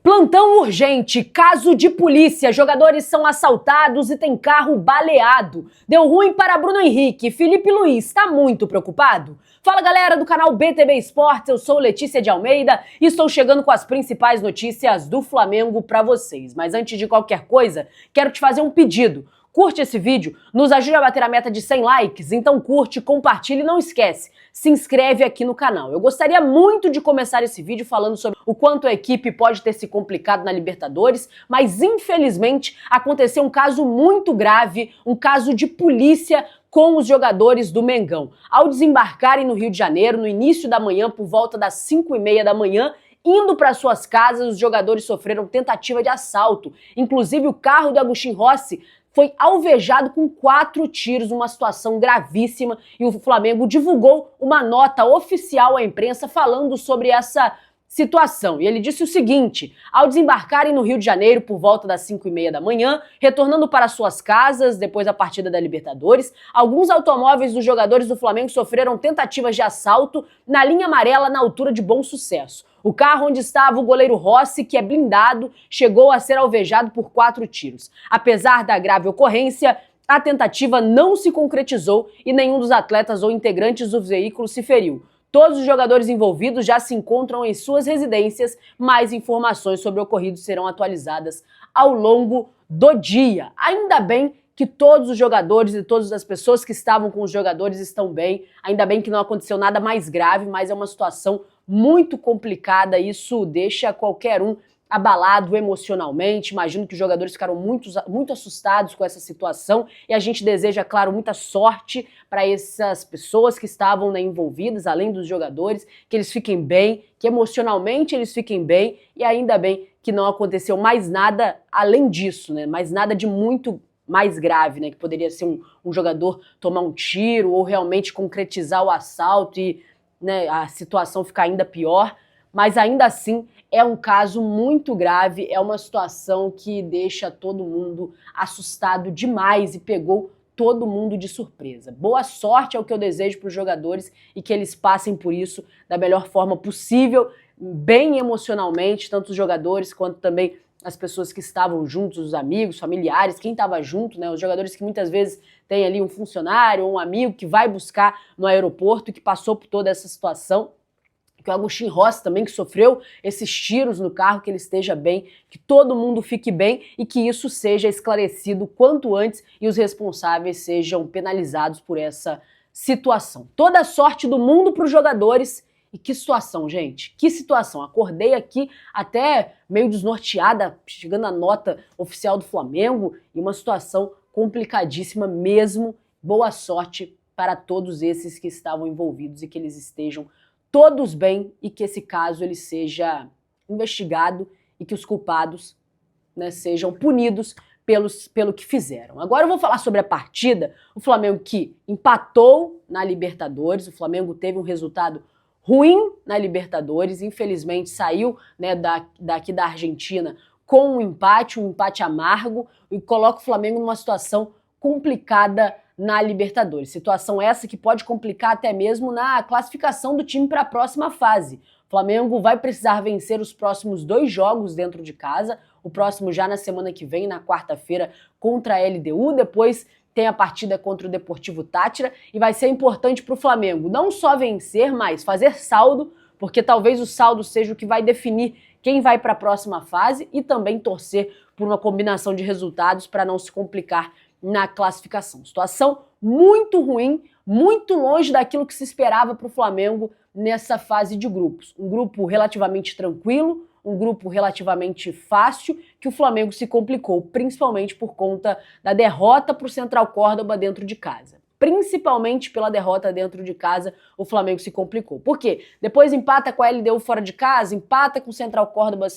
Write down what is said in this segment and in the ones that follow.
Plantão urgente, caso de polícia, jogadores são assaltados e tem carro baleado. Deu ruim para Bruno Henrique, Felipe Luiz está muito preocupado? Fala galera do canal BTB Esportes, eu sou Letícia de Almeida e estou chegando com as principais notícias do Flamengo para vocês. Mas antes de qualquer coisa, quero te fazer um pedido. Curte esse vídeo, nos ajude a bater a meta de 100 likes, então curte, compartilha e não esquece, se inscreve aqui no canal. Eu gostaria muito de começar esse vídeo falando sobre o quanto a equipe pode ter se complicado na Libertadores, mas infelizmente aconteceu um caso muito grave, um caso de polícia com os jogadores do Mengão. Ao desembarcarem no Rio de Janeiro, no início da manhã, por volta das 5h30 da manhã, indo para suas casas, os jogadores sofreram tentativa de assalto. Inclusive o carro do Agustin Rossi foi alvejado com 4 tiros, uma situação gravíssima, e o Flamengo divulgou uma nota oficial à imprensa falando sobre essa situação. E ele disse o seguinte: ao desembarcarem no Rio de Janeiro por volta das 5h30 da manhã, retornando para suas casas depois da partida da Libertadores, alguns automóveis dos jogadores do Flamengo sofreram tentativas de assalto na linha amarela na altura de Bom Sucesso. O carro onde estava o goleiro Rossi, que é blindado, chegou a ser alvejado por 4 tiros. Apesar da grave ocorrência, a tentativa não se concretizou e nenhum dos atletas ou integrantes do veículo se feriu. Todos os jogadores envolvidos já se encontram em suas residências. Mais informações sobre o ocorrido serão atualizadas ao longo do dia. Ainda bem que todos os jogadores e todas as pessoas que estavam com os jogadores estão bem. Ainda bem que não aconteceu nada mais grave, mas é uma situação muito complicada. Isso deixa qualquer um abalado emocionalmente. Imagino que os jogadores ficaram muito assustados com essa situação e a gente deseja, claro, muita sorte para essas pessoas que estavam, né, envolvidas, além dos jogadores, que eles fiquem bem, que emocionalmente eles fiquem bem, e ainda bem que não aconteceu mais nada além disso, né? Mais nada de muito mais grave, né? Que poderia ser um jogador tomar um tiro ou realmente concretizar o assalto e, né, a situação ficar ainda pior. Mas ainda assim é um caso muito grave, é uma situação que deixa todo mundo assustado demais e pegou todo mundo de surpresa. Boa sorte é o que eu desejo para os jogadores e que eles passem por isso da melhor forma possível, bem emocionalmente, tanto os jogadores quanto também as pessoas que estavam juntos, os amigos, familiares, quem estava junto, né? Os jogadores que muitas vezes têm ali um funcionário ou um amigo que vai buscar no aeroporto e que passou por toda essa situação. Que o Agustin Rossi também, que sofreu esses tiros no carro, que ele esteja bem, que todo mundo fique bem e que isso seja esclarecido quanto antes e os responsáveis sejam penalizados por essa situação. Toda a sorte do mundo para os jogadores. E que situação, gente, que situação. Acordei aqui até meio desnorteada, chegando a nota oficial do Flamengo, e uma situação complicadíssima mesmo. Boa sorte para todos esses que estavam envolvidos e que eles estejam todos bem e que esse caso ele seja investigado e que os culpados, né, sejam punidos pelo que fizeram. Agora eu vou falar sobre a partida. O Flamengo que empatou na Libertadores, o Flamengo teve um resultado ruim na Libertadores, infelizmente saiu, né, daqui da Argentina com um empate amargo, e coloca o Flamengo numa situação complicada na Libertadores. Situação essa que pode complicar até mesmo na classificação do time para a próxima fase. O Flamengo vai precisar vencer os próximos 2 jogos dentro de casa, o próximo já na semana que vem, na quarta-feira, contra a LDU, depois tem a partida contra o Deportivo Táchira, e vai ser importante para o Flamengo não só vencer, mas fazer saldo, porque talvez o saldo seja o que vai definir quem vai para a próxima fase, e também torcer por uma combinação de resultados para não se complicar na classificação. Situação muito ruim, muito longe daquilo que se esperava para o Flamengo nessa fase de grupos. Um grupo relativamente tranquilo, um grupo relativamente fácil, que o Flamengo se complicou, principalmente por conta da derrota para o Central Córdoba dentro de casa. Principalmente pela derrota dentro de casa, o Flamengo se complicou. Por quê? Depois empata com a LDU fora de casa, empata com o Central Córdoba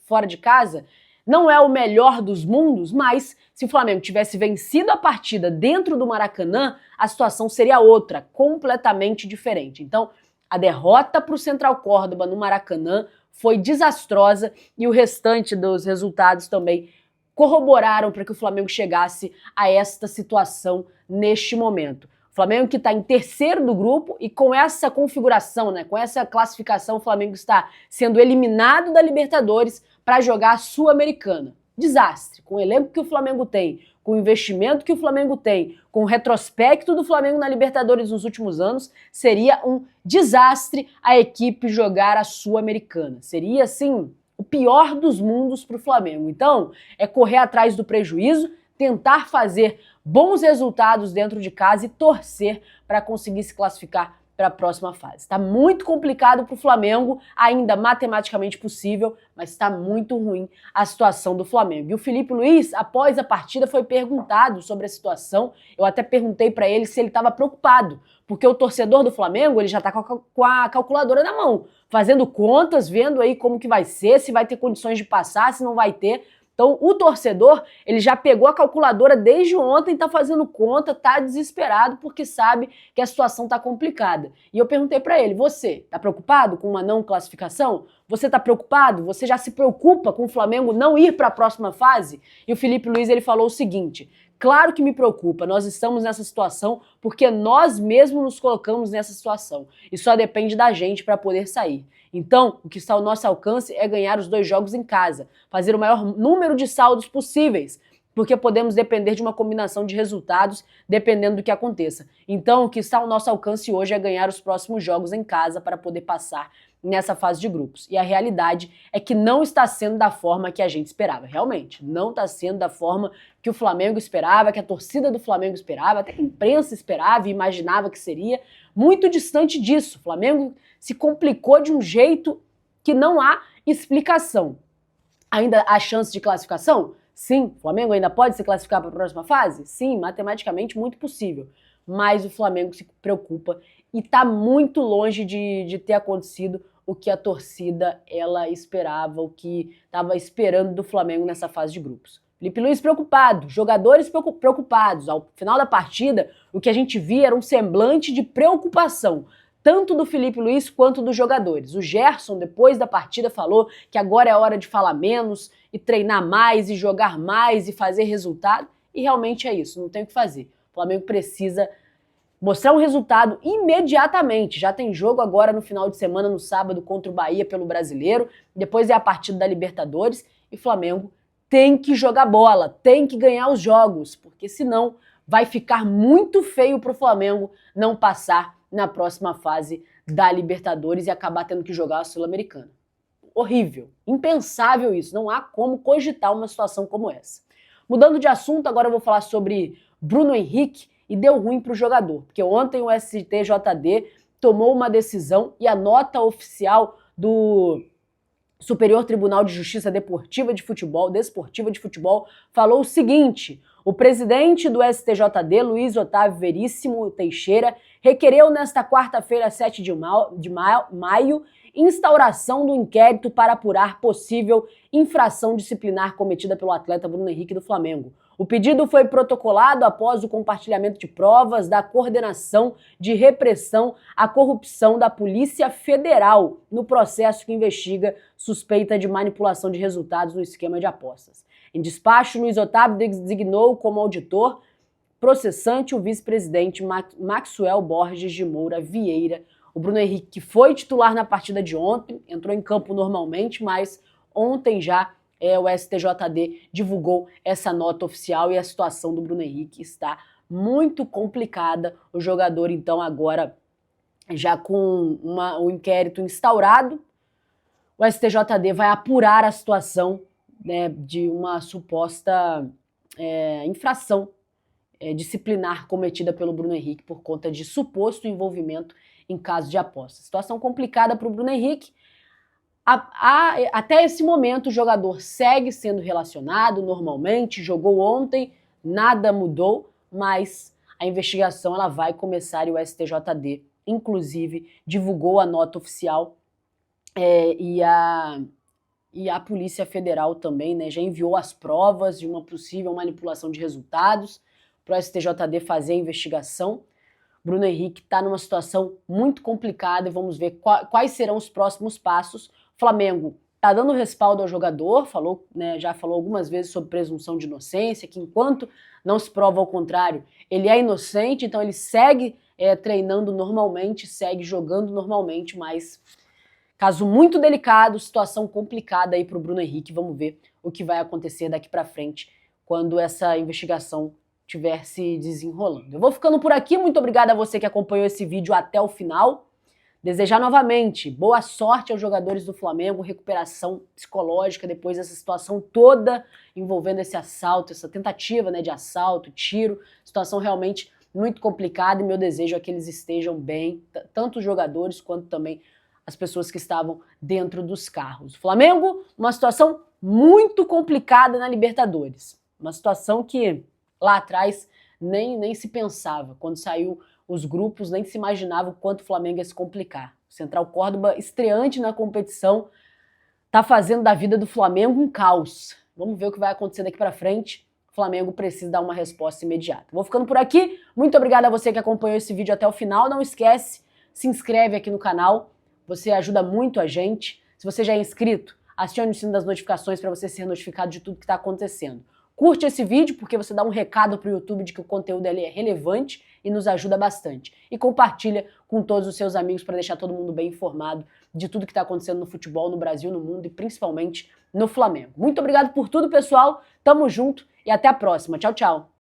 fora de casa. Não é o melhor dos mundos, mas se o Flamengo tivesse vencido a partida dentro do Maracanã, a situação seria outra, completamente diferente. Então, a derrota para o Central Córdoba no Maracanã foi desastrosa e o restante dos resultados também corroboraram para que o Flamengo chegasse a esta situação neste momento. O Flamengo que está em terceiro do grupo e com essa configuração, né, com essa classificação, o Flamengo está sendo eliminado da Libertadores, para jogar a Sul-Americana. Desastre. Com o elenco que o Flamengo tem, com o investimento que o Flamengo tem, com o retrospecto do Flamengo na Libertadores nos últimos anos, seria um desastre a equipe jogar a Sul-Americana. Seria, assim, o pior dos mundos para o Flamengo. Então, é correr atrás do prejuízo, tentar fazer bons resultados dentro de casa e torcer para conseguir se classificar para a próxima fase. Está muito complicado para o Flamengo, ainda matematicamente possível, mas está muito ruim a situação do Flamengo. E o Filipe Luís, após a partida, foi perguntado sobre a situação. Eu até perguntei para ele se ele estava preocupado, porque o torcedor do Flamengo ele já está com a calculadora na mão, fazendo contas, vendo aí como que vai ser, se vai ter condições de passar, se não vai ter. Então, o torcedor, ele já pegou a calculadora desde ontem, tá fazendo conta, tá desesperado porque sabe que a situação tá complicada. E eu perguntei pra ele, você tá preocupado com uma não classificação? Você tá preocupado? Você já se preocupa com o Flamengo não ir para a próxima fase? E o Filipe Luís, ele falou o seguinte: claro que me preocupa, nós estamos nessa situação porque nós mesmos nos colocamos nessa situação. E só depende da gente para poder sair. Então, o que está ao nosso alcance é ganhar os 2 jogos em casa, fazer o maior número de saldos possíveis, porque podemos depender de uma combinação de resultados dependendo do que aconteça. Então, o que está ao nosso alcance hoje é ganhar os próximos jogos em casa para poder passar nessa fase de grupos. E a realidade é que não está sendo da forma que a gente esperava. Realmente, não está sendo da forma que o Flamengo esperava, que a torcida do Flamengo esperava, até que a imprensa esperava e imaginava que seria. Muito distante disso. O Flamengo se complicou de um jeito que não há explicação. Ainda há chance de classificação? Sim. O Flamengo ainda pode se classificar para a próxima fase? Sim, matematicamente muito possível. Mas o Flamengo se preocupa e está muito longe de ter acontecido o que a torcida ela esperava, o que estava esperando do Flamengo nessa fase de grupos. Filipe Luís preocupado, jogadores preocupados. Ao final da partida, o que a gente via era um semblante de preocupação, tanto do Filipe Luís quanto dos jogadores. O Gerson, depois da partida, falou que agora é hora de falar menos e treinar mais e jogar mais e fazer resultado. E realmente é isso, não tem o que fazer. O Flamengo precisa mostrar um resultado imediatamente. Já tem jogo agora no final de semana, no sábado, contra o Bahia pelo Brasileiro. Depois é a partida da Libertadores e o Flamengo tem que jogar bola, tem que ganhar os jogos, porque senão vai ficar muito feio para o Flamengo não passar na próxima fase da Libertadores e acabar tendo que jogar a Sul-Americana. Horrível, impensável isso, não há como cogitar uma situação como essa. Mudando de assunto, agora eu vou falar sobre Bruno Henrique e deu ruim para o jogador, porque ontem o STJD tomou uma decisão e a nota oficial do Superior Tribunal de Justiça Desportiva de Futebol falou o seguinte: o presidente do STJD, Luiz Otávio Veríssimo Teixeira, requereu nesta quarta-feira, 7 de maio, instauração do inquérito para apurar possível infração disciplinar cometida pelo atleta Bruno Henrique do Flamengo. O pedido foi protocolado após o compartilhamento de provas da Coordenação de Repressão à Corrupção da Polícia Federal no processo que investiga suspeita de manipulação de resultados no esquema de apostas. Em despacho, Luiz Otávio designou como auditor processante o vice-presidente Maxwell Borges de Moura Vieira. O Bruno Henrique, que foi titular na partida de ontem, entrou em campo normalmente, mas ontem já o STJD divulgou essa nota oficial e a situação do Bruno Henrique está muito complicada. O jogador, então, agora já com o inquérito instaurado, o STJD vai apurar a situação, né, de uma suposta infração disciplinar cometida pelo Bruno Henrique por conta de suposto envolvimento em casos de aposta. Situação complicada para o Bruno Henrique. Até esse momento o jogador segue sendo relacionado normalmente, jogou ontem, nada mudou, mas a investigação ela vai começar e o STJD, inclusive, divulgou a nota oficial e a Polícia Federal também, né, já enviou as provas de uma possível manipulação de resultados para o STJD fazer a investigação. Bruno Henrique está numa situação muito complicada e vamos ver quais serão os próximos passos. O Flamengo está dando respaldo ao jogador, já falou algumas vezes sobre presunção de inocência, que enquanto não se prova ao contrário, ele é inocente, então ele segue treinando normalmente, segue jogando normalmente, mas Caso muito delicado, situação complicada aí para o Bruno Henrique. Vamos ver o que vai acontecer daqui para frente quando essa investigação estiver se desenrolando. Eu vou ficando por aqui. Muito obrigada a você que acompanhou esse vídeo até o final. Desejar novamente boa sorte aos jogadores do Flamengo, recuperação psicológica depois dessa situação toda envolvendo esse assalto, essa tentativa, né, de assalto, tiro, situação realmente muito complicada, e meu desejo é que eles estejam bem, tanto os jogadores quanto também as pessoas que estavam dentro dos carros. O Flamengo, uma situação muito complicada na Libertadores, uma situação que lá atrás nem se pensava, quando saiu os grupos, nem se imaginava o quanto o Flamengo ia se complicar. O Central Córdoba, estreante na competição, tá fazendo da vida do Flamengo um caos. Vamos ver o que vai acontecer daqui para frente. O Flamengo precisa dar uma resposta imediata. Vou ficando por aqui. Muito obrigada a você que acompanhou esse vídeo até o final. Não esquece, se inscreve aqui no canal. Você ajuda muito a gente. Se você já é inscrito, acione o sino das notificações para você ser notificado de tudo que está acontecendo. Curte esse vídeo porque você dá um recado para o YouTube de que o conteúdo ali é relevante e nos ajuda bastante. E compartilha com todos os seus amigos para deixar todo mundo bem informado de tudo que está acontecendo no futebol, no Brasil, no mundo e principalmente no Flamengo. Muito obrigado por tudo, pessoal. Tamo junto e até a próxima. Tchau, tchau.